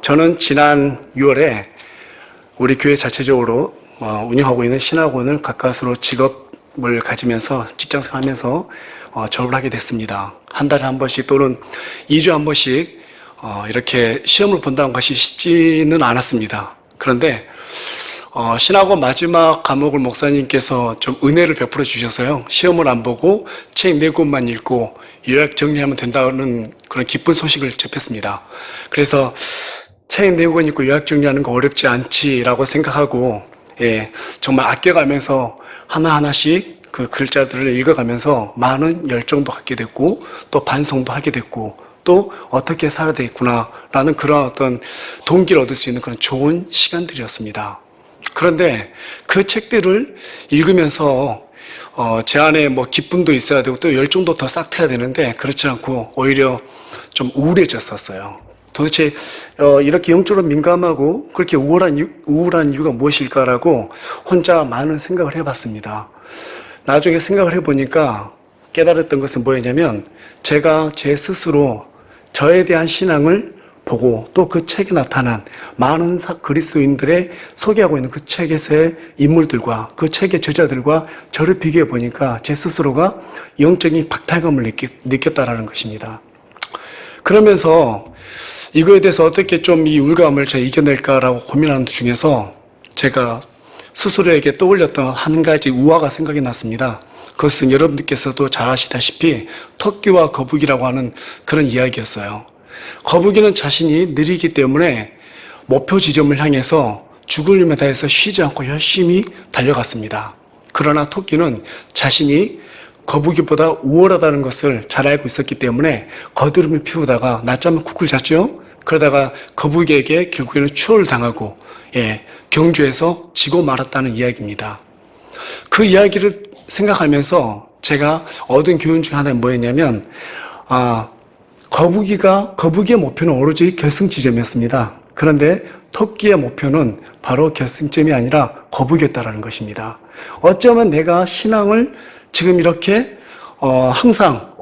저는 지난 6월에 우리 교회 자체적으로 운영하고 있는 신학원을 가까스로 직업을 가지면서 직장생활하면서 졸업을 하게 됐습니다. 한 달에 한 번씩 또는 2주에 한 번씩 이렇게 시험을 본다는 것이 쉽지는 않았습니다. 그런데 신학원 마지막 과목을 목사님께서 좀 은혜를 베풀어 주셔서요, 시험을 안 보고 책 4권만 읽고 요약 정리하면 된다는 그런 기쁜 소식을 접했습니다. 그래서 책 4권 읽고 요약 정리하는 거 어렵지 않지라고 생각하고, 정말 아껴가면서 하나하나씩 그 글자들을 읽어가면서 많은 열정도 갖게 됐고, 또 반성도 하게 됐고, 또 어떻게 살아야 되겠구나라는 그런 어떤 동기를 얻을 수 있는 그런 좋은 시간들이었습니다. 그런데 그 책들을 읽으면서 제 안에 기쁨도 있어야 되고 또 열정도 더 싹트야 되는데, 그렇지 않고 오히려 좀 우울해졌었어요. 도대체 이렇게 영적으로 민감하고 그렇게 우울한 이유가 무엇일까라고 혼자 많은 생각을 해봤습니다. 나중에 생각을 해보니까 깨달았던 것은 뭐였냐면, 제가 제 스스로 저에 대한 신앙을 보고 또 그 책에 나타난 많은 그리스도인들의 소개하고 있는 그 책에서의 인물들과 그 책의 저자들과 저를 비교해 보니까 제 스스로가 영적인 박탈감을 느꼈다라는 것입니다. 그러면서 이거에 대해서 어떻게 좀 이 우울감을 제가 이겨낼까라고 고민하는 중에서 제가 스스로에게 떠올렸던 한 가지 우화가 생각이 났습니다. 그것은 여러분들께서도 잘 아시다시피 토끼와 거북이라고 하는 그런 이야기였어요. 거북이는 자신이 느리기 때문에 목표 지점을 향해서 죽을 힘을 다해서 쉬지 않고 열심히 달려갔습니다. 그러나 토끼는 자신이 거북이보다 우월하다는 것을 잘 알고 있었기 때문에 거드름을 피우다가 낮잠을 쿡쿡 잤죠. 그러다가 거북이에게 결국에는 추월을 당하고 경주에서 지고 말았다는 이야기입니다. 그 이야기를 생각하면서 제가 얻은 교훈 중에 하나는 뭐였냐면, 거북이의 목표는 오로지 결승 지점이었습니다. 그런데 토끼의 목표는 바로 결승점이 아니라 거북이였다라는 것입니다. 어쩌면 내가 신앙을 지금 이렇게 항상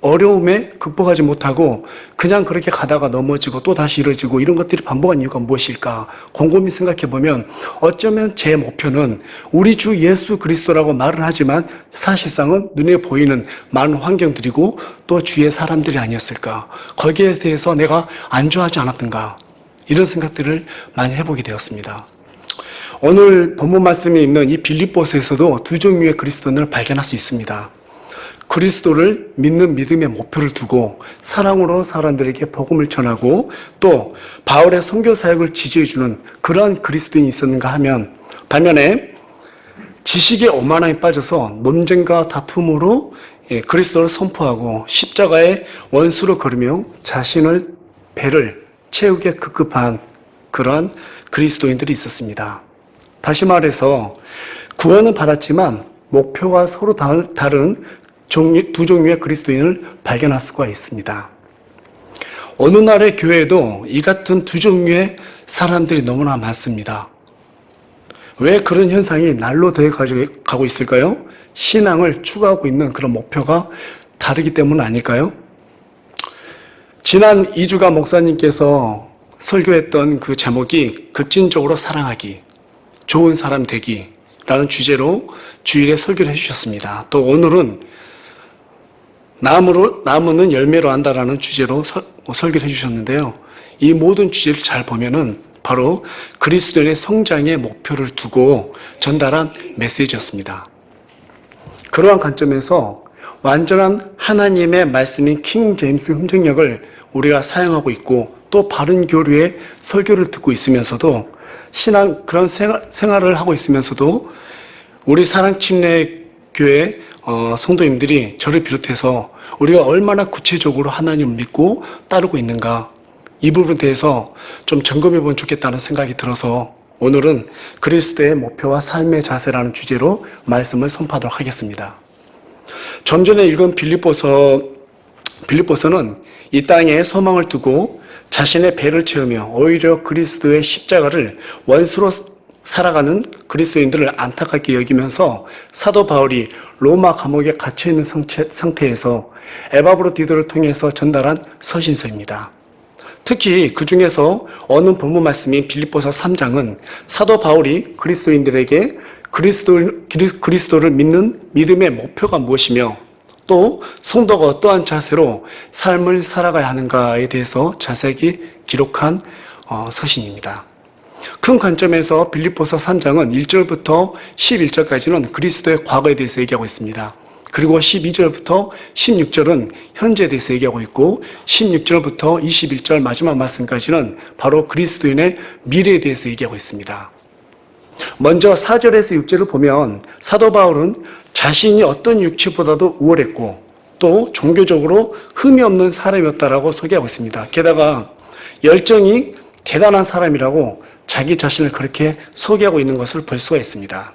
어려움에 극복하지 못하고 그냥 그렇게 가다가 넘어지고 또 다시 이뤄지고 이런 것들이 반복한 이유가 무엇일까 곰곰이 생각해보면, 어쩌면 제 목표는 우리 주 예수 그리스도라고 말은 하지만 사실상은 눈에 보이는 많은 환경들이고 또 주위의 사람들이 아니었을까, 거기에 대해서 내가 안주하지 않았던가, 이런 생각들을 많이 해보게 되었습니다. 오늘 본문 말씀에 있는 이 빌립보서에서도 두 종류의 그리스도인을 발견할 수 있습니다. 그리스도를 믿는 믿음의 목표를 두고 사랑으로 사람들에게 복음을 전하고 또 바울의 선교 사역을 지지해주는 그러한 그리스도인이 있었는가 하면, 반면에 지식의 오만함에 빠져서 논쟁과 다툼으로 그리스도를 선포하고 십자가의 원수로 걸으며 자신을 배를 채우게 급급한 그러한 그리스도인들이 있었습니다. 다시 말해서 구원은 받았지만 목표가 서로 다른 두 종류의 그리스도인을 발견할 수가 있습니다. 어느 날의 교회에도 이 같은 두 종류의 사람들이 너무나 많습니다. 왜 그런 현상이 날로 더해 가고 있을까요? 신앙을 추구하고 있는 그런 목표가 다르기 때문 아닐까요? 지난 2주간 목사님께서 설교했던 그 제목이 급진적으로 사랑하기, 좋은 사람 되기 라는 주제로 주일에 설교를 해주셨습니다. 또 오늘은 나무는 열매로 안다라는 주제로 설교를 해주셨는데요. 이 모든 주제를 잘 보면은 바로 그리스도인의 성장의 목표를 두고 전달한 메시지였습니다. 그러한 관점에서 완전한 하나님의 말씀인 킹 제임스 흥정역을 우리가 사용하고 있고 또 바른 교류의 설교를 듣고 있으면서도 그런 생활을 하고 있으면서도 우리 사랑침례교회 성도님들이 저를 비롯해서 우리가 얼마나 구체적으로 하나님을 믿고 따르고 있는가, 이 부분에 대해서 좀 점검해 보면 좋겠다는 생각이 들어서 오늘은 그리스도의 목표와 삶의 자세라는 주제로 말씀을 선포하도록 하겠습니다. 좀 전에 읽은 빌립보서는 이 땅에 소망을 두고 자신의 배를 채우며 오히려 그리스도의 십자가를 원수로 살아가는 그리스도인들을 안타깝게 여기면서 사도 바울이 로마 감옥에 갇혀있는 상태에서 에바브로 디도를 통해서 전달한 서신서입니다. 특히 그 중에서 어느 본문 말씀인 빌립보서 3장은 사도 바울이 그리스도인들에게 그리스도를 믿는 믿음의 목표가 무엇이며 또 성도가 어떠한 자세로 삶을 살아가야 하는가에 대해서 자세히 기록한 서신입니다. 큰 관점에서 빌립보서 3장은 1절부터 11절까지는 그리스도의 과거에 대해서 얘기하고 있습니다. 그리고 12절부터 16절은 현재에 대해서 얘기하고 있고 16절부터 21절 마지막 말씀까지는 바로 그리스도인의 미래에 대해서 얘기하고 있습니다. 먼저 4절에서 6절을 보면 사도 바울은 자신이 어떤 육체보다도 우월했고 또 종교적으로 흠이 없는 사람이었다라고 소개하고 있습니다. 게다가 열정이 대단한 사람이라고 자기 자신을 그렇게 소개하고 있는 것을 볼 수가 있습니다.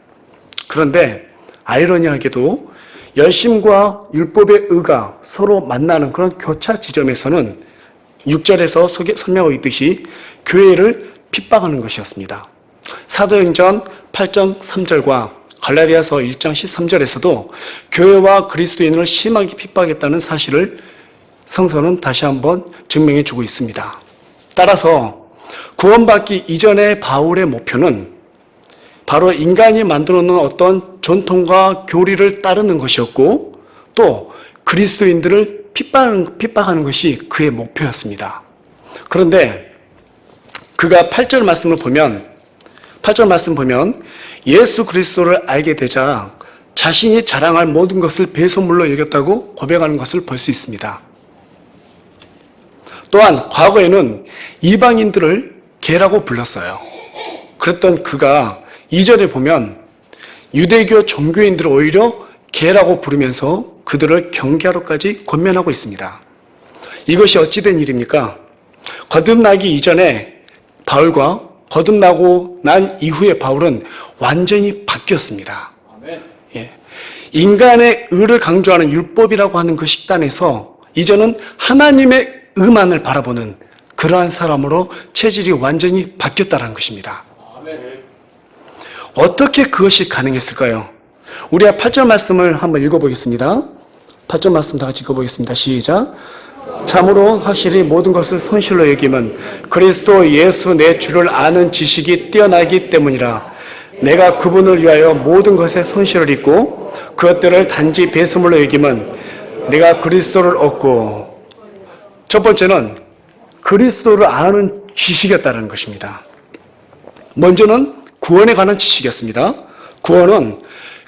그런데 아이러니하게도 열심과 율법의 의가 서로 만나는 그런 교차 지점에서는 6절에서 설명하고 있듯이 교회를 핍박하는 것이었습니다. 사도행전 8장 3절과 갈라디아서 1장 13절에서도 교회와 그리스도인을 심하게 핍박했다는 사실을 성서는 다시 한번 증명해 주고 있습니다. 따라서 구원받기 이전의 바울의 목표는 바로 인간이 만들어 놓은 어떤 전통과 교리를 따르는 것이었고 또 그리스도인들을 핍박하는 것이 그의 목표였습니다. 그런데 그가 8절 말씀을 보면 예수 그리스도를 알게 되자 자신이 자랑할 모든 것을 배설물로 여겼다고 고백하는 것을 볼 수 있습니다. 또한 과거에는 이방인들을 개라고 불렀어요. 그랬던 그가 2절에 보면 유대교 종교인들을 오히려 개라고 부르면서 그들을 경계하러까지 권면하고 있습니다. 이것이 어찌된 일입니까? 거듭나기 이전에 바울과 거듭나고 난 이후에 바울은 완전히 바뀌었습니다. 예. 인간의 의를 강조하는 율법이라고 하는 그 식단에서 이제는 하나님의 의만을 바라보는 그러한 사람으로 체질이 완전히 바뀌었다는 것입니다. 어떻게 그것이 가능했을까요? 우리가 8절 말씀을 한번 읽어보겠습니다. 8절 말씀 다 같이 읽어보겠습니다. 시작. 참으로 확실히 모든 것을 손실로 여김은 그리스도 예수 내 주를 아는 지식이 뛰어나기 때문이라. 내가 그분을 위하여 모든 것에 손실을 입고 그것들을 단지 배설물로 여김은 내가 그리스도를 얻고. 첫 번째는 그리스도를 아는 지식이었다는 것입니다. 먼저는 구원에 관한 지식이었습니다. 구원은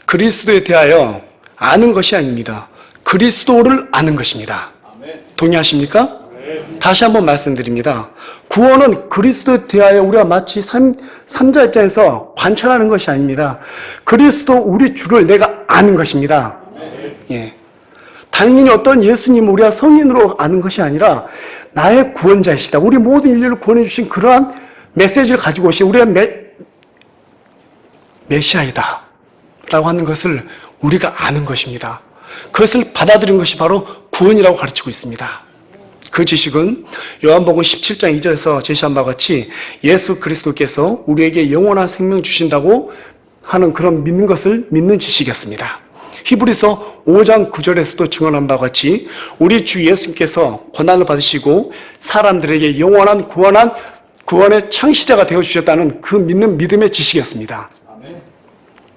그리스도에 대하여 아는 것이 아닙니다. 그리스도를 아는 것입니다. 동의하십니까? 다시 한번 말씀드립니다. 구원은 그리스도에 대하여 우리가 마치 삼자 입장에서 관찰하는 것이 아닙니다. 그리스도 우리 주를 내가 아는 것입니다. 예. 당연히 어떤 예수님을 우리가 성인으로 아는 것이 아니라 나의 구원자이시다. 우리 모든 인류를 구원해 주신 그러한 메시지를 가지고 오신 우리가 메시아이다 라고 하는 것을 우리가 아는 것입니다. 그것을 받아들인 것이 바로 구원이라고 가르치고 있습니다. 그 지식은 요한복음 17장 2절에서 제시한 바와 같이 예수 그리스도께서 우리에게 영원한 생명 주신다고 하는 그런 믿는 것을 믿는 지식이었습니다. 히브리서 5장 9절에서도 증언한 바와 같이 우리 주 예수님께서 고난을 받으시고 사람들에게 영원한 구원의 창시자가 되어주셨다는 그 믿는 믿음의 지식이었습니다.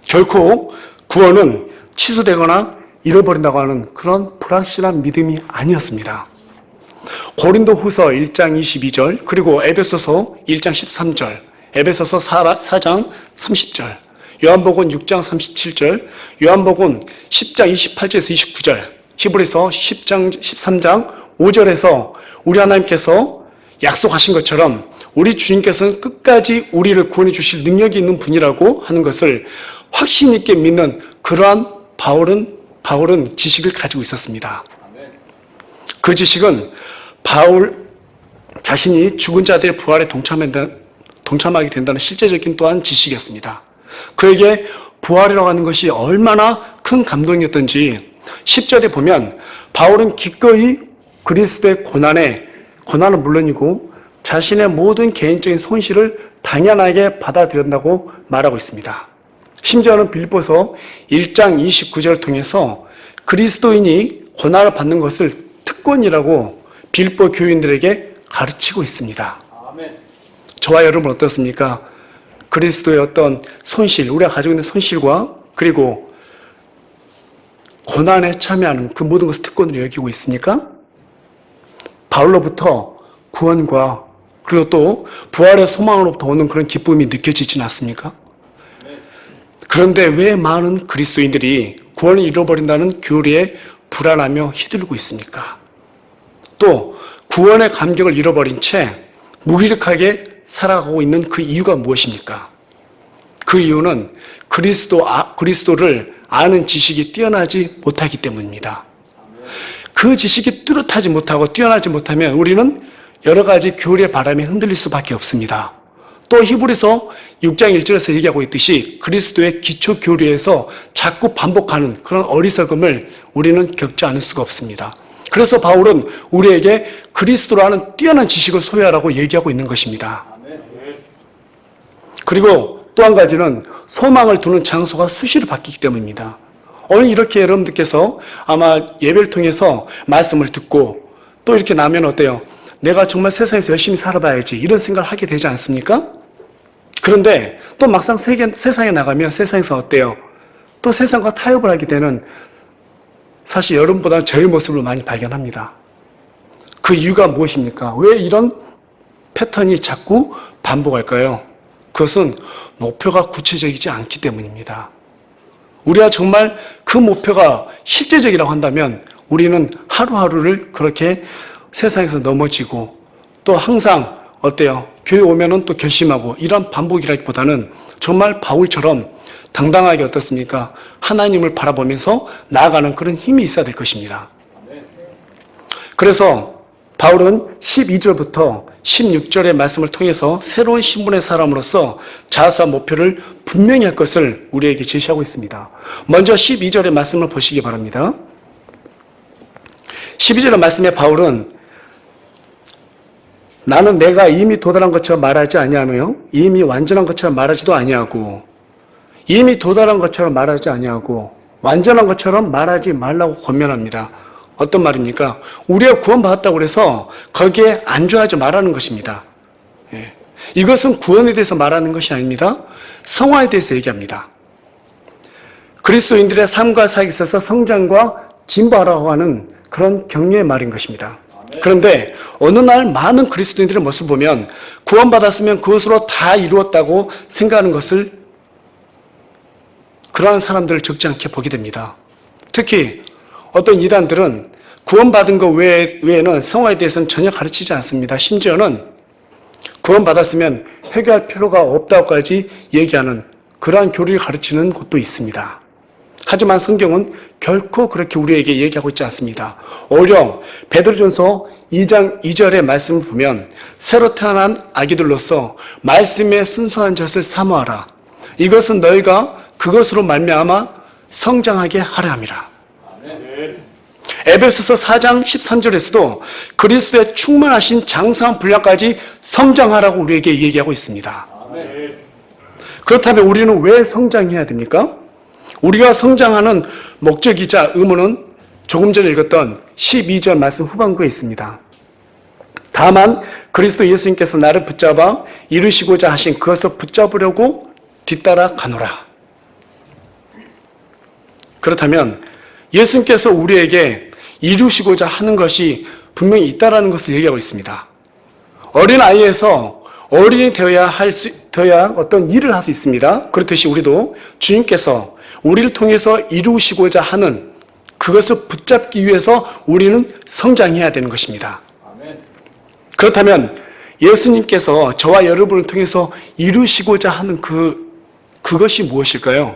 결코 구원은 취소되거나 잃어버린다고 하는 그런 불확실한 믿음이 아니었습니다. 고린도 후서 1장 22절 그리고 에베소서 1장 13절 에베소서 4장 30절 요한복음 6장 37절 요한복음 10장 28절에서 29절 히브리서 10장 13장 5절에서 우리 하나님께서 약속하신 것처럼 우리 주님께서는 끝까지 우리를 구원해 주실 능력이 있는 분이라고 하는 것을 확신 있게 믿는 그러한 바울은 지식을 가지고 있었습니다. 그 지식은 바울 자신이 죽은 자들의 부활에 동참하게 된다는 실제적인 또한 지식이었습니다. 그에게 부활이라고 하는 것이 얼마나 큰 감동이었던지 10절에 보면 바울은 기꺼이 그리스도의 고난은 물론이고 자신의 모든 개인적인 손실을 당연하게 받아들였다고 말하고 있습니다. 심지어는 빌립보서 1장 29절을 통해서 그리스도인이 고난을 받는 것을 특권이라고 빌립보 교인들에게 가르치고 있습니다. 저와 여러분 어떻습니까? 그리스도의 어떤 손실, 우리가 가지고 있는 손실과 그리고 고난에 참여하는 그 모든 것을 특권으로 여기고 있습니까? 바울로부터 구원과 그리고 또 부활의 소망으로부터 오는 그런 기쁨이 느껴지진 않습니까? 그런데 왜 많은 그리스도인들이 구원을 잃어버린다는 교리에 불안하며 휘둘리고 있습니까? 또 구원의 감격을 잃어버린 채 무기력하게 살아가고 있는 그 이유가 무엇입니까? 그 이유는 그리스도를 아는 지식이 뛰어나지 못하기 때문입니다. 그 지식이 뚜렷하지 못하고 뛰어나지 못하면 우리는 여러 가지 교리의 바람에 흔들릴 수밖에 없습니다. 또 히브리서 6장 1절에서 얘기하고 있듯이 그리스도의 기초 교리에서 자꾸 반복하는 그런 어리석음을 우리는 겪지 않을 수가 없습니다. 그래서 바울은 우리에게 그리스도라는 뛰어난 지식을 소유하라고 얘기하고 있는 것입니다. 그리고 또 한 가지는 소망을 두는 장소가 수시로 바뀌기 때문입니다. 오늘 이렇게 여러분들께서 아마 예배를 통해서 말씀을 듣고 또 이렇게 나면 어때요? 내가 정말 세상에서 열심히 살아봐야지 이런 생각을 하게 되지 않습니까? 그런데 또 막상 세상에 나가면 세상에서 어때요? 또 세상과 타협을 하게 되는 사실 여러분보다 저의 모습을 많이 발견합니다. 그 이유가 무엇입니까? 왜 이런 패턴이 자꾸 반복할까요? 그것은 목표가 구체적이지 않기 때문입니다. 우리가 정말 그 목표가 실제적이라고 한다면 우리는 하루하루를 그렇게 세상에서 넘어지고 또 항상 어때요? 교회 오면은 또 결심하고 이런 반복이라기보다는 정말 바울처럼 당당하게 어떻습니까? 하나님을 바라보면서 나아가는 그런 힘이 있어야 될 것입니다. 그래서 바울은 12절부터 16절의 말씀을 통해서 새로운 신분의 사람으로서 자아와 목표를 분명히 할 것을 우리에게 제시하고 있습니다. 먼저 12절의 말씀을 보시기 바랍니다. 12절의 말씀에 바울은 나는 내가 이미 도달한 것처럼 말하지 아니하며 이미 완전한 것처럼 말하지도 아니하고 이미 도달한 것처럼 말하지 아니하고 완전한 것처럼 말하지 말라고 권면합니다. 어떤 말입니까? 우리가 구원받았다고 해서 거기에 안주하지 말라는 것입니다. 이것은 구원에 대해서 말하는 것이 아닙니다. 성화에 대해서 얘기합니다. 그리스도인들의 삶과 사역에 있어서 성장과 진보하라고 하는 그런 격려의 말인 것입니다. 그런데 어느 날 많은 그리스도인들의 모습을 보면 구원받았으면 그것으로 다 이루었다고 생각하는 것을 그러한 사람들을 적지 않게 보게 됩니다. 특히 어떤 이단들은 구원받은 것 외에는 성화에 대해서는 전혀 가르치지 않습니다. 심지어는 구원받았으면 회개할 필요가 없다고까지 얘기하는 그러한 교리를 가르치는 곳도 있습니다. 하지만 성경은 결코 그렇게 우리에게 얘기하고 있지 않습니다. 오히려 베드로전서 2장 2절의 말씀을 보면 새로 태어난 아기들로서 말씀의 순수한 젖을 사모하라. 이것은 너희가 그것으로 말미암아 성장하게 하려 함이라. 에베소서 4장 13절에서도 그리스도의 충만하신 장성한 분량까지 성장하라고 우리에게 얘기하고 있습니다. 그렇다면 우리는 왜 성장해야 됩니까? 우리가 성장하는 목적이자 의무는 조금 전에 읽었던 12절 말씀 후반부에 있습니다. 다만 그리스도 예수님께서 나를 붙잡아 이루시고자 하신 그것을 붙잡으려고 뒤따라 가노라. 그렇다면 예수님께서 우리에게 이루시고자 하는 것이 분명히 있다라는 것을 얘기하고 있습니다. 어린아이에서 어린이 되어야 어떤 일을 할 수 있습니다. 그렇듯이 우리도 주님께서 우리를 통해서 이루시고자 하는 그것을 붙잡기 위해서 우리는 성장해야 되는 것입니다. 그렇다면 예수님께서 저와 여러분을 통해서 이루시고자 하는 그것이 무엇일까요?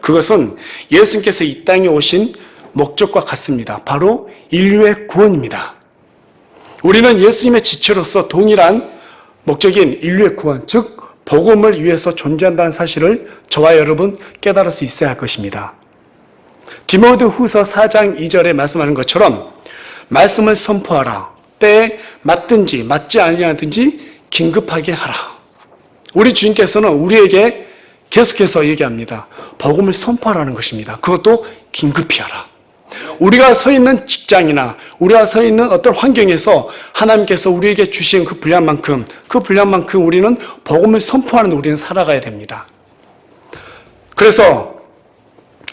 그것은 예수님께서 이 땅에 오신 목적과 같습니다. 바로 인류의 구원입니다. 우리는 예수님의 지체로서 동일한 목적인 인류의 구원, 즉 복음을 위해서 존재한다는 사실을 저와 여러분 깨달을 수 있어야 할 것입니다. 디모데후서 4장 2절에 말씀하는 것처럼 말씀을 선포하라. 때에 맞든지 맞지 아니하든지 긴급하게 하라. 우리 주님께서는 우리에게 계속해서 얘기합니다. 복음을 선포하라는 것입니다. 그것도 긴급히 하라. 우리가 서 있는 직장이나 우리가 서 있는 어떤 환경에서 하나님께서 우리에게 주신 그 분량만큼 우리는 복음을 선포하는 우리는 살아가야 됩니다.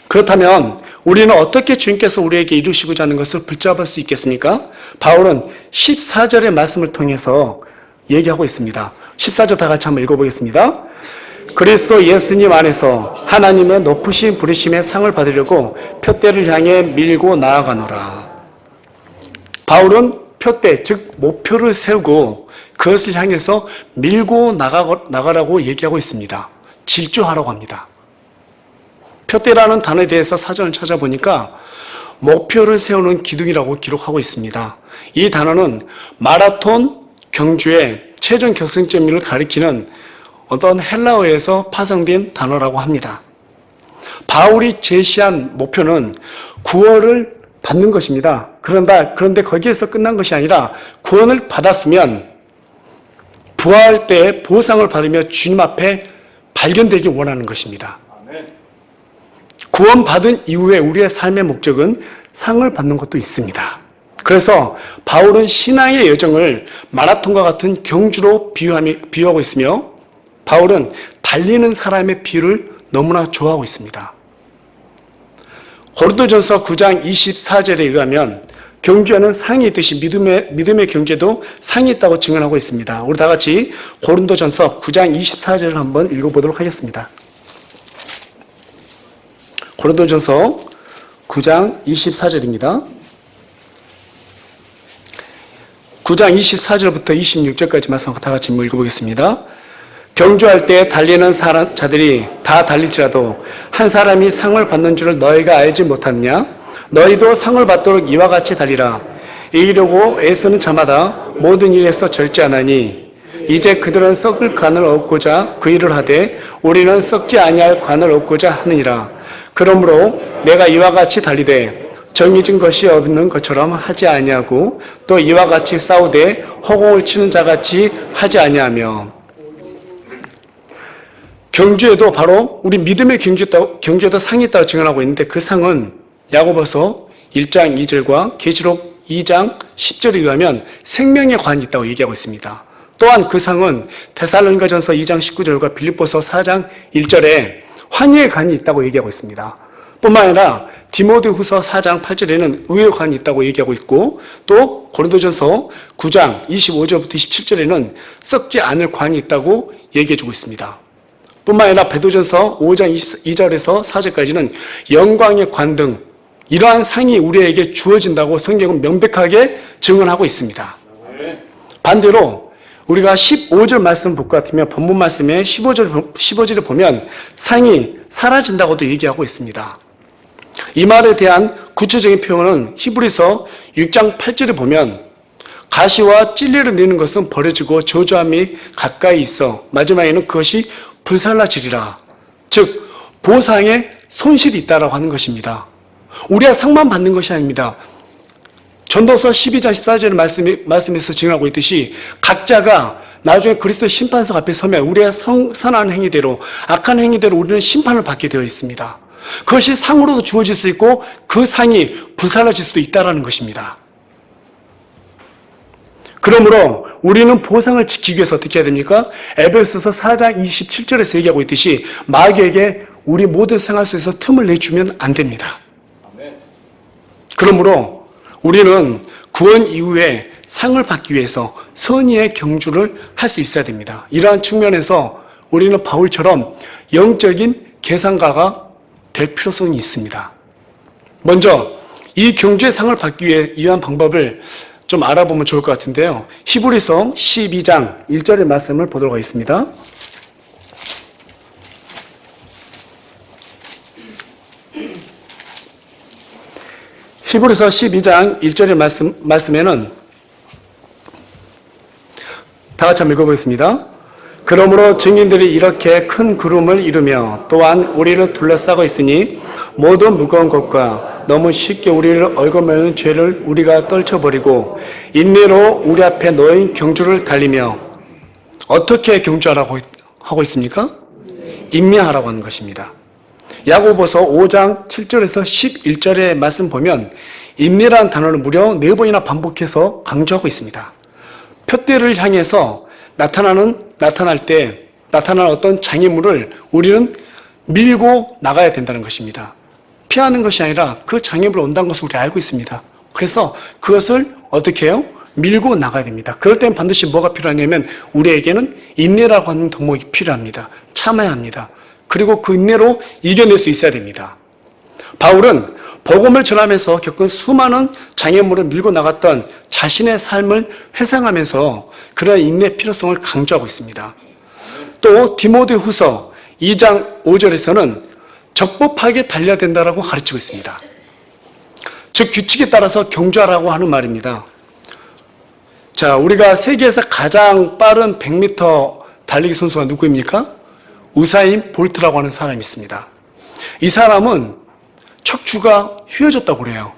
그렇다면 우리는 어떻게 주님께서 우리에게 이루시고자 하는 것을 붙잡을 수 있겠습니까? 바울은 14절의 말씀을 통해서 얘기하고 있습니다. 14절 다 같이 한번 읽어보겠습니다. 그리스도 예수님 안에서 하나님의 높으신 부르심의 상을 받으려고 표대를 향해 밀고 나아가노라. 바울은 표대, 즉 목표를 세우고 그것을 향해서 밀고 나가라고 얘기하고 있습니다. 질주하라고 합니다. 표대라는 단어에 대해서 사전을 찾아보니까 목표를 세우는 기둥이라고 기록하고 있습니다. 이 단어는 마라톤 경주의 최종 결승점을 가리키는 어떤 헬라어에서 파생된 단어라고 합니다. 바울이 제시한 목표는 구원을 받는 것입니다. 그런데 거기에서 끝난 것이 아니라 구원을 받았으면 부활할 때 보상을 받으며 주님 앞에 발견되기 원하는 것입니다. 구원받은 이후에 우리의 삶의 목적은 상을 받는 것도 있습니다. 그래서 바울은 신앙의 여정을 마라톤과 같은 경주로 비유하고 있으며 바울은 달리는 사람의 비유를 너무나 좋아하고 있습니다. 고린도전서 9장 24절에 의하면 경주에는 상이 있듯이 믿음의 경주에도 상이 있다고 증언하고 있습니다. 우리 다 같이 고린도전서 9장 24절을 한번 읽어보도록 하겠습니다. 고린도전서 9장 24절입니다. 9장 24절부터 26절까지 말씀 다 같이 읽어보겠습니다. 경주할 때 달리는 자들이 다 달릴지라도 한 사람이 상을 받는 줄을 너희가 알지 못하느냐? 너희도 상을 받도록 이와 같이 달리라. 이기려고 애쓰는 자마다 모든 일에서 절제하나니 이제 그들은 썩을 관을 얻고자 그 일을 하되 우리는 썩지 아니할 관을 얻고자 하느니라. 그러므로 내가 이와 같이 달리되 정해진 것이 없는 것처럼 하지 아니하고 또 이와 같이 싸우되 허공을 치는 자같이 하지 아니하며. 경주에도 바로 우리 믿음의 경주에도 상이 있다고 증언하고 있는데 그 상은 야고보서 1장 2절과 계시록 2장 10절에 의하면 생명의 관이 있다고 얘기하고 있습니다. 또한 그 상은 데살로니가전서 2장 19절과 빌립보서 4장 1절에 환희의 관이 있다고 얘기하고 있습니다. 뿐만 아니라 디모데후서 4장 8절에는 의의 관이 있다고 얘기하고 있고 또 고린도전서 9장 25절부터 27절에는 썩지 않을 관이 있다고 얘기해주고 있습니다. 뿐만 아니라 베드로전서 5장 22절에서 4절까지는 영광의 관 등 이러한 상이 우리에게 주어진다고 성경은 명백하게 증언하고 있습니다. 반대로 우리가 15절 말씀 볼 것 같으면 본문 말씀에 15절을 보면 상이 사라진다고도 얘기하고 있습니다. 이 말에 대한 구체적인 표현은 히브리서 6장 8절을 보면 가시와 찔레를 내는 것은 버려지고 저주함이 가까이 있어 마지막에는 그것이 불살라지리라. 즉 보상에 손실이 있다라고 하는 것입니다. 우리가 상만 받는 것이 아닙니다. 전도서 12장 14절 말씀에서 증언하고 있듯이 각자가 나중에 그리스도 심판석 앞에 서면 우리의 선한 행위대로 악한 행위대로 우리는 심판을 받게 되어 있습니다. 그것이 상으로도 주어질 수 있고 그 상이 불살라질 수도 있다는 것입니다. 그러므로 우리는 보상을 지키기 위해서 어떻게 해야 됩니까? 에베소서 4장 27절에서 얘기하고 있듯이 마귀에게 우리 모든 생활 속에서 틈을 내주면 안 됩니다. 그러므로 우리는 구원 이후에 상을 받기 위해서 선의의 경주를 할 수 있어야 됩니다. 이러한 측면에서 우리는 바울처럼 영적인 계산가가 될 필요성이 있습니다. 먼저 이 경주의 상을 받기 위한 방법을 좀 알아보면 좋을 것 같은데요. 히브리서 12장 1절의 말씀을 보도록 하겠습니다. 히브리서 12장 1절의 말씀에는 다 같이 한번 읽어보겠습니다. 그러므로 증인들이 이렇게 큰 구름을 이루며 또한 우리를 둘러싸고 있으니 모든 무거운 것과 너무 쉽게 우리를 얽어매는 죄를 우리가 떨쳐버리고 인내로 우리 앞에 놓인 경주를 달리며. 어떻게 경주하라고 하고 있습니까? 인내하라고 하는 것입니다. 야고보서 5장 7절에서 11절의 말씀 보면 인내라는 단어를 무려 4번이나 반복해서 강조하고 있습니다. 표대를 향해서 나타날 때 나타나는 어떤 장애물을 우리는 밀고 나가야 된다는 것입니다. 피하는 것이 아니라 그 장애물이 온다는 것을 우리 알고 있습니다. 그래서 그것을 어떻게 해요? 밀고 나가야 됩니다. 그럴 때는 반드시 뭐가 필요하냐면 우리에게는 인내라고 하는 덕목이 필요합니다. 참아야 합니다. 그리고 그 인내로 이겨낼 수 있어야 됩니다. 바울은 복음을 전하면서 겪은 수많은 장애물을 밀고 나갔던 자신의 삶을 회상하면서 그런 인내의 필요성을 강조하고 있습니다. 또 디모데후서 2장 5절에서는 적법하게 달려야 된다고 가르치고 있습니다. 즉 규칙에 따라서 경주하라고 하는 말입니다. 자, 우리가 세계에서 가장 빠른 100m 달리기 선수가 누구입니까? 우사인 볼트라고 하는 사람이 있습니다. 이 사람은 척추가 휘어졌다고 그래요.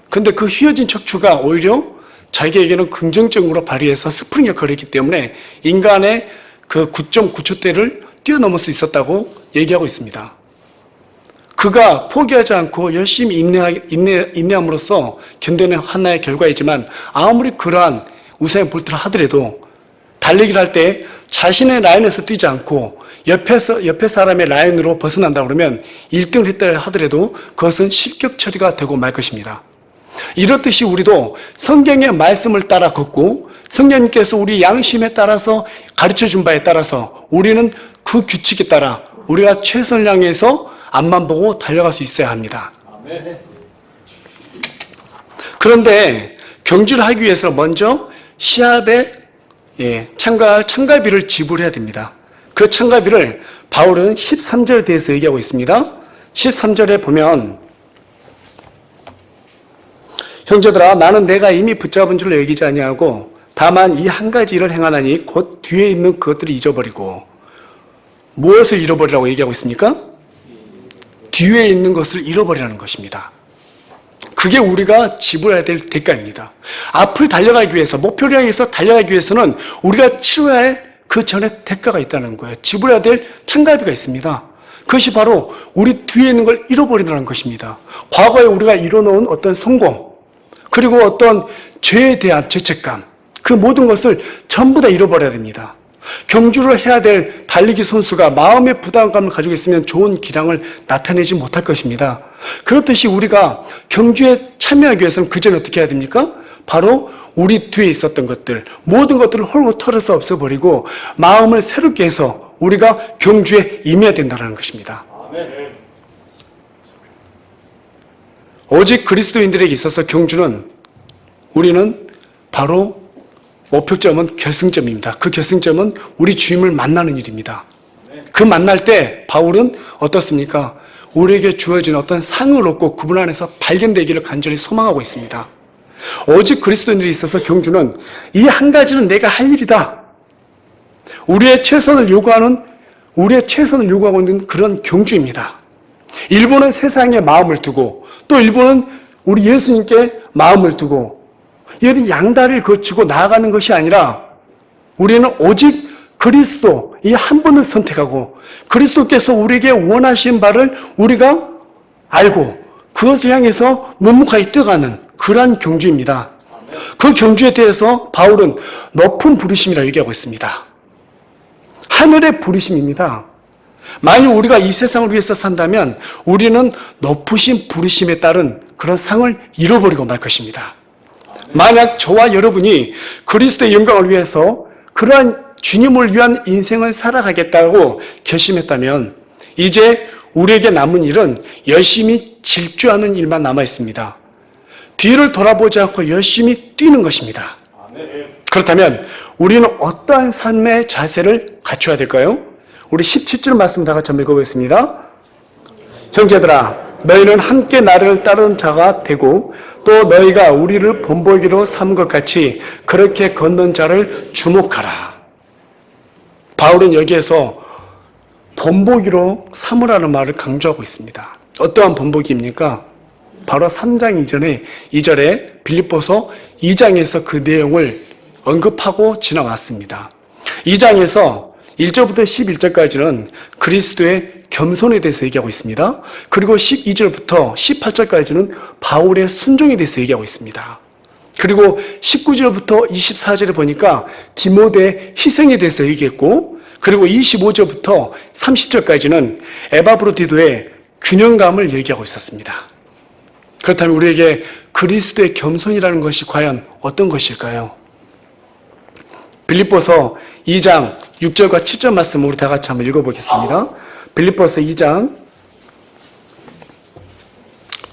근데 그 휘어진 척추가 오히려 자기에게는 긍정적으로 발휘해서 스프링 역할을 했기 때문에 인간의 그 9.9초대를 뛰어넘을 수 있었다고 얘기하고 있습니다. 그가 포기하지 않고 열심히 인내함으로써 견뎌낸 하나의 결과이지만 아무리 그러한 우사인 볼트를 하더라도 달리기를 할 때 자신의 라인에서 뛰지 않고 옆에 사람의 라인으로 벗어난다 그러면 1등을 했다 하더라도 그것은 실격 처리가 되고 말 것입니다. 이렇듯이 우리도 성경의 말씀을 따라 걷고 성령님께서 우리 양심에 따라서 가르쳐 준 바에 따라서 우리는 그 규칙에 따라 우리가 최선을 향해서 앞만 보고 달려갈 수 있어야 합니다. 그런데 경주를 하기 위해서 먼저 시합에 참가할 참가비를 지불해야 됩니다. 그 참가비를 바울은 13절에 대해서 얘기하고 있습니다. 13절에 보면 형제들아 나는 내가 이미 붙잡은 줄로 여기지 아니하고 다만 이 한 가지 일을 행하나니 곧 뒤에 있는 그것들을 잊어버리고 무엇을 잃어버리라고 얘기하고 있습니까? 뒤에 있는 것을 잃어버리라는 것입니다. 그게 우리가 지불해야 될 대가입니다. 앞을 달려가기 위해서, 목표를 향해서 달려가기 위해서는 우리가 치러야 할 그 전에 대가가 있다는 거예요. 지불해야 될 참가비가 있습니다. 그것이 바로 우리 뒤에 있는 걸 잃어버리라는 것입니다. 과거에 우리가 이뤄놓은 어떤 성공, 그리고 어떤 죄에 대한 죄책감, 그 모든 것을 전부 다 잃어버려야 됩니다. 경주를 해야 될 달리기 선수가 마음의 부담감을 가지고 있으면 좋은 기량을 나타내지 못할 것입니다. 그렇듯이 우리가 경주에 참여하기 위해서는 그 전에 어떻게 해야 됩니까? 바로 우리 뒤에 있었던 것들, 모든 것들을 홀로 털어서 없애버리고 마음을 새롭게 해서 우리가 경주에 임해야 된다는 것입니다. 오직 그리스도인들에게 있어서 경주는 우리는 바로 목표점은 결승점입니다. 그 결승점은 우리 주님을 만나는 일입니다. 그 만날 때 바울은 어떻습니까? 우리에게 주어진 어떤 상을 얻고 그분 안에서 발견되기를 간절히 소망하고 있습니다. 오직 그리스도인들이 있어서 경주는 이 한 가지는 내가 할 일이다. 우리의 최선을 요구하고 있는 그런 경주입니다. 일부는 세상에 마음을 두고 또 일부는 우리 예수님께 마음을 두고 이런 양다리를 거치고 나아가는 것이 아니라 우리는 오직 그리스도 이 한 분을 선택하고 그리스도께서 우리에게 원하신 바를 우리가 알고 그것을 향해서 묵묵하게 뛰어가는 그러한 경주입니다. 그 경주에 대해서 바울은 높은 부르심이라고 얘기하고 있습니다. 하늘의 부르심입니다. 만약 우리가 이 세상을 위해서 산다면 우리는 높으신 부르심에 따른 그런 상을 잃어버리고 말 것입니다. 만약 저와 여러분이 그리스도의 영광을 위해서 그러한 주님을 위한 인생을 살아가겠다고 결심했다면 이제 우리에게 남은 일은 열심히 질주하는 일만 남아 있습니다. 뒤를 돌아보지 않고 열심히 뛰는 것입니다. 그렇다면 우리는 어떠한 삶의 자세를 갖춰야 될까요? 우리 17절 말씀 다 같이 한번 읽어보겠습니다. 형제들아 너희는 함께 나를 따르는 자가 되고 또 너희가 우리를 본보기로 삼은 것 같이 그렇게 걷는 자를 주목하라. 바울은 여기에서 본보기로 삼으라는 말을 강조하고 있습니다. 어떠한 본보기입니까? 바로 3장 이전에 2절에 빌립보서 2장에서 그 내용을 언급하고 지나왔습니다. 2장에서 1절부터 11절까지는 그리스도의 겸손에 대해서 얘기하고 있습니다. 그리고 12절부터 18절까지는 바울의 순종에 대해서 얘기하고 있습니다. 그리고 19절부터 24절에 보니까 디모데의 희생에 대해서 얘기했고, 그리고 25절부터 30절까지는 에바브로디도의 균형감을 얘기하고 있었습니다. 그렇다면 우리에게 그리스도의 겸손이라는 것이 과연 어떤 것일까요? 빌립보서 2장 6절과 7절 말씀을 우리 다 같이 한번 읽어보겠습니다. 빌립보서 2장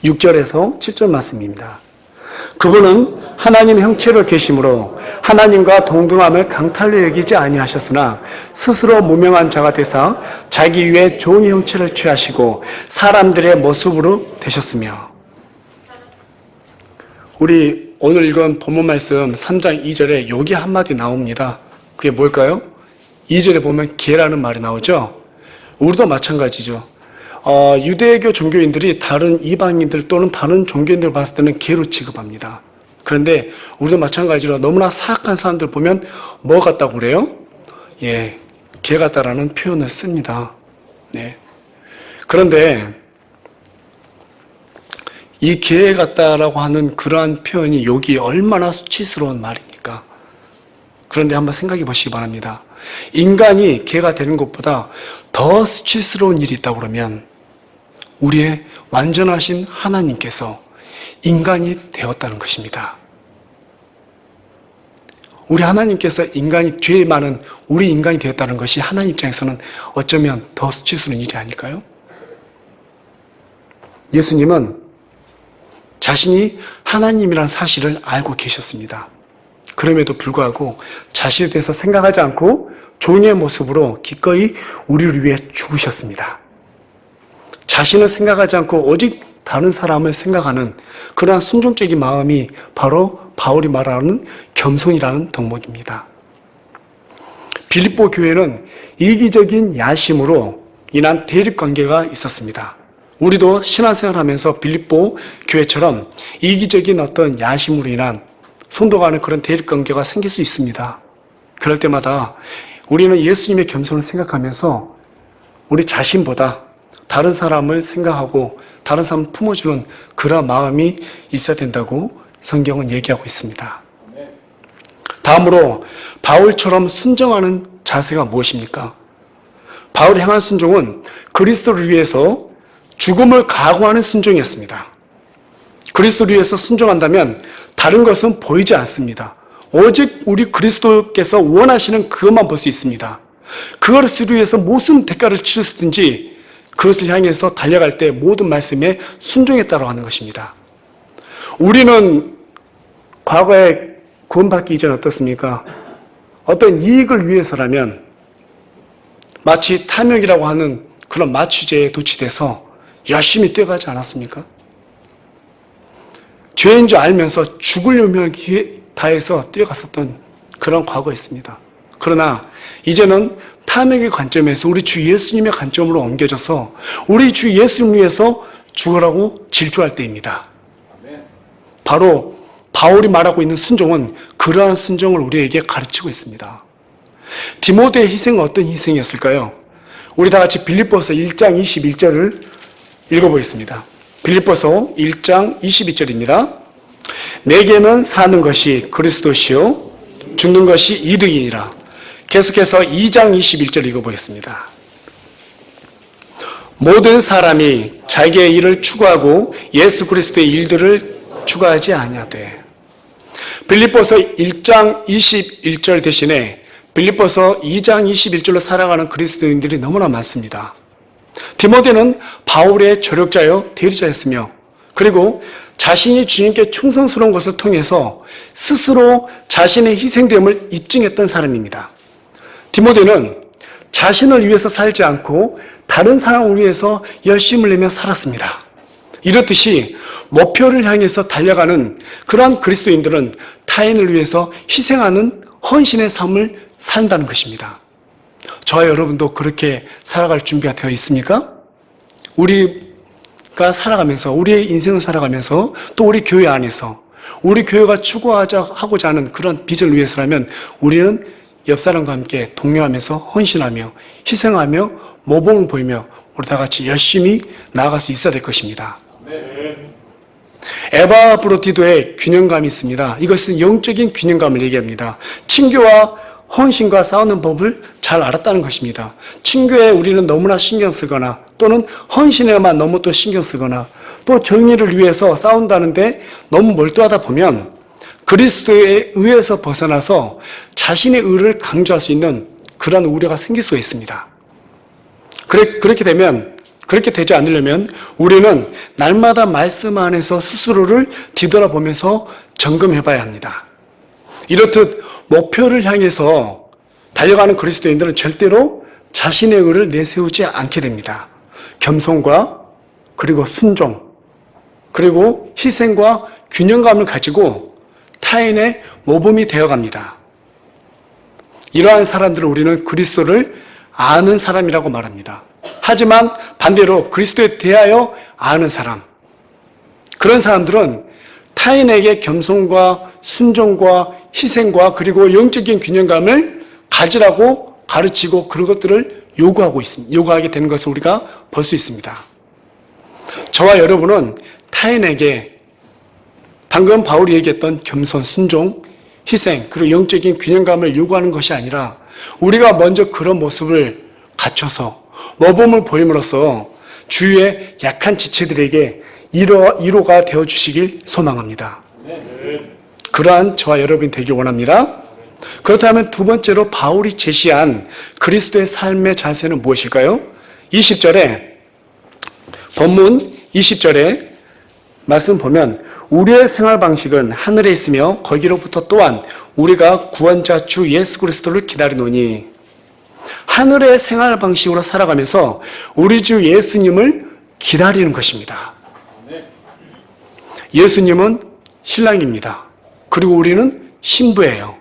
6절에서 7절 말씀입니다. 그분은 하나님 형체로 계심으로 하나님과 동등함을 강탈로 여기지 아니하셨으나 스스로 무명한 자가 되사 자기 위에 좋은 형체를 취하시고 사람들의 모습으로 되셨으며. 우리 오늘 읽은 본문 말씀 3장 2절에 여기 한마디 나옵니다. 그게 뭘까요? 2절에 보면 개라는 말이 나오죠. 우리도 마찬가지죠. 유대교 종교인들이 다른 이방인들 또는 다른 종교인들을 봤을 때는 개로 취급합니다. 그런데 우리도 마찬가지로 너무나 사악한 사람들 보면 뭐 같다고 그래요? 예, 개 같다라는 표현을 씁니다. 네. 그런데 이 개 같다라고 하는 그러한 표현이 여기 얼마나 수치스러운 말입니까? 그런데 한번 생각해 보시기 바랍니다. 인간이 개가 되는 것보다 더 수치스러운 일이 있다고 그러면 우리의 완전하신 하나님께서 인간이 되었다는 것입니다. 우리 하나님께서 인간이 죄 많은 우리 인간이 되었다는 것이 하나님 입장에서는 어쩌면 더 수치스러운 일이 아닐까요? 예수님은 자신이 하나님이라는 사실을 알고 계셨습니다. 그럼에도 불구하고 자신에 대해서 생각하지 않고 종의 모습으로 기꺼이 우리를 위해 죽으셨습니다. 자신을 생각하지 않고 오직 다른 사람을 생각하는 그러한 순종적인 마음이 바로 바울이 말하는 겸손이라는 덕목입니다. 빌립보 교회는 이기적인 야심으로 인한 대립관계가 있었습니다. 우리도 신앙생활하면서 빌립보 교회처럼 이기적인 어떤 야심으로 인한 손도 가는 그런 대립관계가 생길 수 있습니다. 그럴 때마다 우리는 예수님의 겸손을 생각하면서 우리 자신보다 다른 사람을 생각하고 다른 사람을 품어주는 그런 마음이 있어야 된다고 성경은 얘기하고 있습니다. 다음으로 바울처럼 순종하는 자세가 무엇입니까? 바울이 향한 순종은 그리스도를 위해서 죽음을 각오하는 순종이었습니다. 그리스도를 위해서 순종한다면 다른 것은 보이지 않습니다. 오직 우리 그리스도께서 원하시는 그것만 볼 수 있습니다. 그것을 위해서 무슨 대가를 치르든지 그것을 향해서 달려갈 때 모든 말씀에 순종했다고 하는 것입니다. 우리는 과거에 구원받기 이전에 어떻습니까? 어떤 이익을 위해서라면 마치 탐욕이라고 하는 그런 마취제에 도취돼서 열심히 뛰어가지 않았습니까? 죄인 줄 알면서 죽을 용을 다해서 뛰어갔었던 그런 과거였습니다. 그러나 이제는 탐욕의 관점에서 우리 주 예수님의 관점으로 옮겨져서 우리 주 예수님을 위해서 죽으라고 질주할 때입니다. 바로 바울이 말하고 있는 순종은 그러한 순종을 우리에게 가르치고 있습니다. 디모데의 희생은 어떤 희생이었을까요? 우리 다 같이 빌립보서 1장 21절을 읽어보겠습니다. 빌립보서 1장 22절입니다. 내게는 사는 것이 그리스도시요 죽는 것이 이득이니라. 계속해서 2장 21절 읽어보겠습니다. 모든 사람이 자기의 일을 추구하고 예수 그리스도의 일들을 추구하지 아니하되. 빌립보서 1장 21절 대신에 빌립보서 2장 21절로 살아가는 그리스도인들이 너무나 많습니다. 디모데는 바울의 조력자요 대리자였으며 그리고 자신이 주님께 충성스러운 것을 통해서 스스로 자신의 희생됨을 입증했던 사람입니다. 디모데는 자신을 위해서 살지 않고 다른 사람을 위해서 열심을 내며 살았습니다. 이렇듯이 목표를 향해서 달려가는 그러한 그리스도인들은 타인을 위해서 희생하는 헌신의 삶을 산다는 것입니다. 저와 여러분도 그렇게 살아갈 준비가 되어 있습니까? 우리가 살아가면서 우리의 인생을 살아가면서 또 우리 교회 안에서 우리 교회가 추구하고자 하는 그런 비전을 위해서라면 우리는 옆 사람과 함께 동료하면서 헌신하며 희생하며 모범을 보이며 우리 다 같이 열심히 나아갈 수 있어야 될 것입니다. 에바 브로티도의 균형감이 있습니다. 이것은 영적인 균형감을 얘기합니다. 친교와 헌신과 싸우는 법을 잘 알았다는 것입니다. 친교에 우리는 너무나 신경 쓰거나 또는 헌신에만 너무 또 신경 쓰거나 또 정의를 위해서 싸운다는데 너무 몰두하다 보면 그리스도의 의에서 벗어나서 자신의 의를 강조할 수 있는 그런 우려가 생길 수가 있습니다. 그렇게 되지 않으려면 우리는 날마다 말씀 안에서 스스로를 뒤돌아보면서 점검해 봐야 합니다. 이렇듯 목표를 향해서 달려가는 그리스도인들은 절대로 자신의 의를 내세우지 않게 됩니다. 겸손과 그리고 순종 그리고 희생과 균형감을 가지고 타인의 모범이 되어갑니다. 이러한 사람들을 우리는 그리스도를 아는 사람이라고 말합니다. 하지만 반대로 그리스도에 대하여 아는 사람, 그런 사람들은 타인에게 겸손과 순종과 희생과 그리고 영적인 균형감을 가지라고 가르치고 그런 것들을 요구하게 되는 것을 우리가 볼 수 있습니다. 저와 여러분은 타인에게 방금 바울이 얘기했던 겸손, 순종, 희생, 그리고 영적인 균형감을 요구하는 것이 아니라 우리가 먼저 그런 모습을 갖춰서 모범을 보임으로써 주위의 약한 지체들에게 위로가 되어주시길 소망합니다. 그러한 저와 여러분이 되길 원합니다. 그렇다면 두 번째로 바울이 제시한 그리스도의 삶의 자세는 무엇일까요? 20절에 본문 20절에 말씀 보면 우리의 생활 방식은 하늘에 있으며 거기로부터 또한 우리가 구원자 주 예수 그리스도를 기다리노니 하늘의 생활 방식으로 살아가면서 우리 주 예수님을 기다리는 것입니다. 예수님은 신랑입니다. 그리고 우리는 신부예요.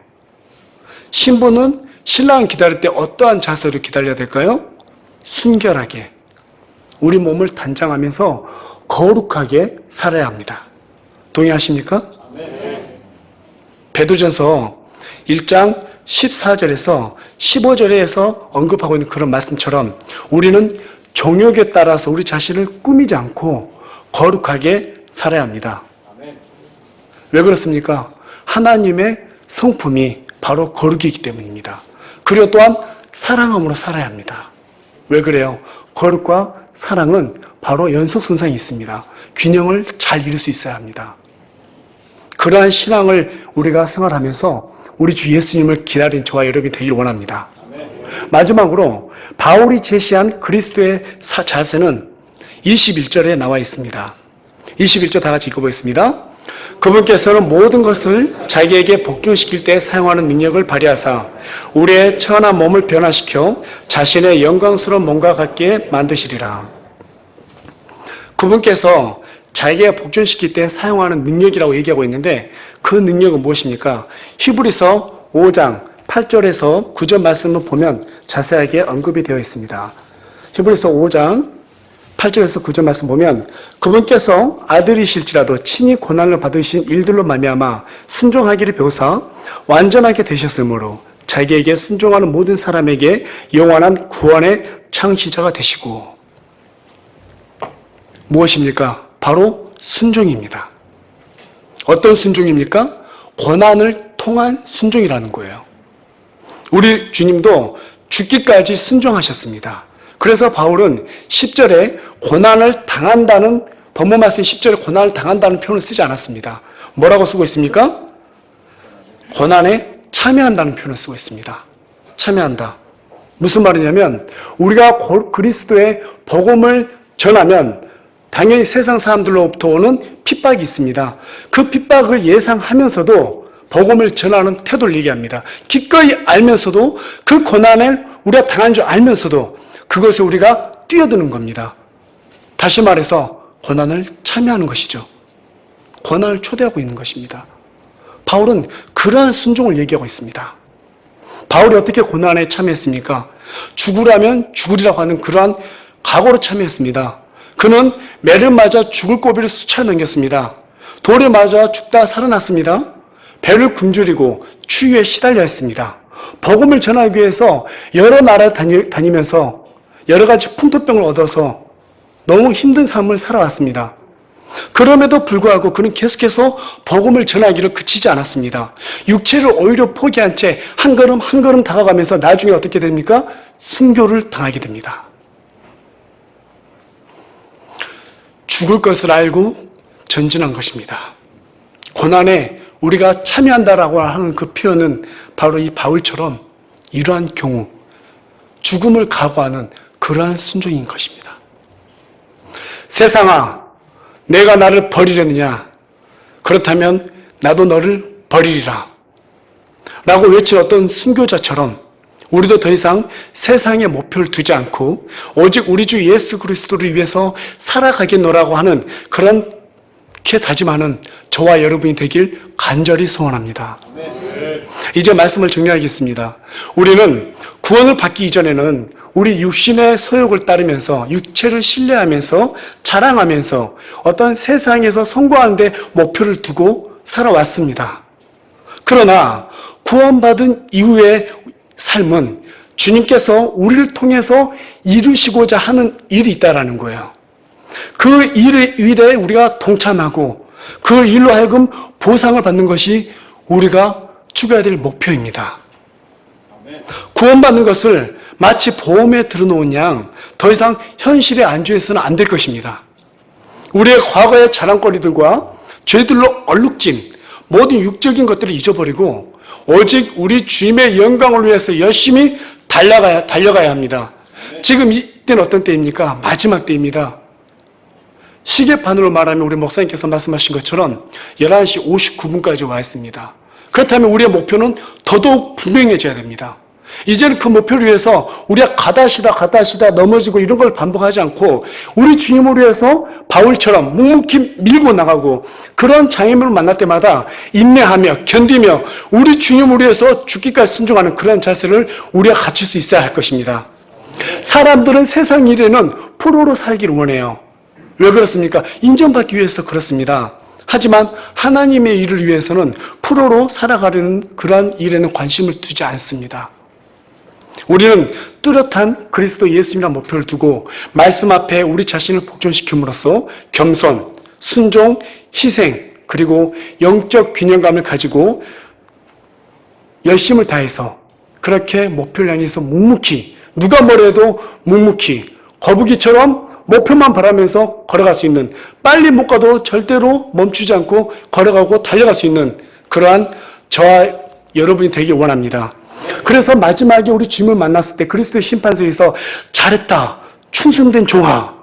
신부는 신랑 기다릴 때 어떠한 자세로 기다려야 될까요? 순결하게 우리 몸을 단장하면서 거룩하게 살아야 합니다. 동의하십니까? 베드로전서 1장 14절에서 15절에서 언급하고 있는 그런 말씀처럼 우리는 정욕에 따라서 우리 자신을 꾸미지 않고 거룩하게 살아야 합니다. 왜 그렇습니까? 하나님의 성품이 바로 거룩이기 때문입니다. 그리고 또한 사랑함으로 살아야 합니다. 왜 그래요? 거룩과 사랑은 바로 연속선상이 있습니다. 균형을 잘 이룰 수 있어야 합니다. 그러한 신앙을 우리가 생활하면서 우리 주 예수님을 기다린 저와 여러분이 되길 원합니다. 마지막으로 바울이 제시한 그리스도의 자세는 21절에 나와 있습니다. 21절 다 같이 읽어보겠습니다. 그분께서는 모든 것을 자기에게 복종시킬 때 사용하는 능력을 발휘하사 우리의 천한 몸을 변화시켜 자신의 영광스러운 몸과 같게 만드시리라. 그분께서 자기가 복종시킬 때 사용하는 능력이라고 얘기하고 있는데 그 능력은 무엇입니까? 히브리서 5장 8절에서 9절 말씀을 보면 자세하게 언급이 되어 있습니다. 히브리서 5장 8절에서 9절 말씀 보면 그분께서 아들이실지라도 친히 고난을 받으신 일들로 말미암아 순종하기를 배우사 완전하게 되셨으므로 자기에게 순종하는 모든 사람에게 영원한 구원의 창시자가 되시고 무엇입니까? 바로 순종입니다. 어떤 순종입니까? 고난을 통한 순종이라는 거예요. 우리 주님도 죽기까지 순종하셨습니다. 그래서 바울은 10절에 고난을 당한다는 본문 말씀 10절에 고난을 당한다는 표현을 쓰지 않았습니다. 뭐라고 쓰고 있습니까? 고난에 참여한다는 표현을 쓰고 있습니다. 참여한다. 무슨 말이냐면 우리가 그리스도의 복음을 전하면 당연히 세상 사람들로부터 오는 핍박이 있습니다. 그 핍박을 예상하면서도 복음을 전하는 태도를 얘기합니다. 기꺼이 알면서도 그 고난을 우리가 당한 줄 알면서도 그것을 우리가 뛰어드는 겁니다. 다시 말해서 고난을 참여하는 것이죠. 고난을 초대하고 있는 것입니다. 바울은 그러한 순종을 얘기하고 있습니다. 바울이 어떻게 고난에 참여했습니까? 죽으라면 죽으리라고 하는 그러한 각오로 참여했습니다. 그는 매를 맞아 죽을 고비를 수차 넘겼습니다. 돌에 맞아 죽다 살아났습니다. 배를 굶주리고 추위에 시달려 했습니다. 복음을 전하기 위해서 여러 나라에 다니면서 여러 가지 풍토병을 얻어서 너무 힘든 삶을 살아왔습니다. 그럼에도 불구하고 그는 계속해서 복음을 전하기를 그치지 않았습니다. 육체를 오히려 포기한 채 한 걸음 한 걸음 다가가면서 나중에 어떻게 됩니까? 순교를 당하게 됩니다. 죽을 것을 알고 전진한 것입니다. 고난에 우리가 참여한다라고 하는 그 표현은 바로 이 바울처럼 이러한 경우 죽음을 각오하는 그러한 순종인 것입니다. 세상아, 내가 나를 버리려느냐? 그렇다면 나도 너를 버리리라. 라고 외친 어떤 순교자처럼 우리도 더 이상 세상의 목표를 두지 않고 오직 우리 주 예수 그리스도를 위해서 살아가겠노라고 하는 그렇게 다짐하는 저와 여러분이 되길 간절히 소원합니다. 이제 말씀을 정리하겠습니다. 우리는 구원을 받기 이전에는 우리 육신의 소욕을 따르면서 육체를 신뢰하면서 자랑하면서 어떤 세상에서 성공하는 데 목표를 두고 살아왔습니다. 그러나 구원받은 이후의 삶은 주님께서 우리를 통해서 이루시고자 하는 일이 있다라는 거예요. 그 일에 우리가 동참하고 그 일로 하여금 보상을 받는 것이 우리가 추구해야 될 목표입니다. 구원받는 것을 마치 보험에 들어놓은 양 더 이상 현실에 안주해서는 안 될 것입니다. 우리의 과거의 자랑거리들과 죄들로 얼룩진 모든 육적인 것들을 잊어버리고 오직 우리 주님의 영광을 위해서 열심히 달려가야 합니다. 지금 이때는 어떤 때입니까? 마지막 때입니다. 시계판으로 말하면 우리 목사님께서 말씀하신 것처럼 11시 59분까지 와 있습니다. 그렇다면 우리의 목표는 더더욱 분명해져야 됩니다. 이제는 그 목표를 위해서 우리가 가다시다 넘어지고 이런 걸 반복하지 않고 우리 주님을 위해서 바울처럼 묵묵히 밀고 나가고 그런 장애물을 만날 때마다 인내하며 견디며 우리 주님을 위해서 죽기까지 순종하는 그런 자세를 우리가 갖출 수 있어야 할 것입니다. 사람들은 세상 일에는 프로로 살기를 원해요. 왜 그렇습니까? 인정받기 위해서 그렇습니다. 하지만 하나님의 일을 위해서는 프로로 살아가려는 그러한 일에는 관심을 두지 않습니다. 우리는 뚜렷한 그리스도 예수님이라는 목표를 두고 말씀 앞에 우리 자신을 복존시킴으로써 겸손, 순종, 희생, 그리고 영적 균형감을 가지고 열심을 다해서 그렇게 목표를 향해서 묵묵히 누가 뭐래도 묵묵히 거북이처럼 목표만 바라면서 걸어갈 수 있는 빨리 못 가도 절대로 멈추지 않고 걸어가고 달려갈 수 있는 그러한 저와 여러분이 되길 원합니다. 그래서 마지막에 우리 주님을 만났을 때 그리스도의 심판석에서 잘했다, 충성된 종아.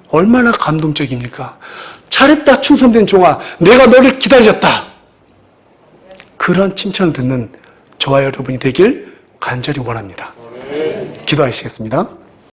얼마나 감동적입니까? 잘했다, 충성된 종아. 내가 너를 기다렸다. 그런 칭찬을 듣는 저와 여러분이 되길 간절히 원합니다. 기도하시겠습니다.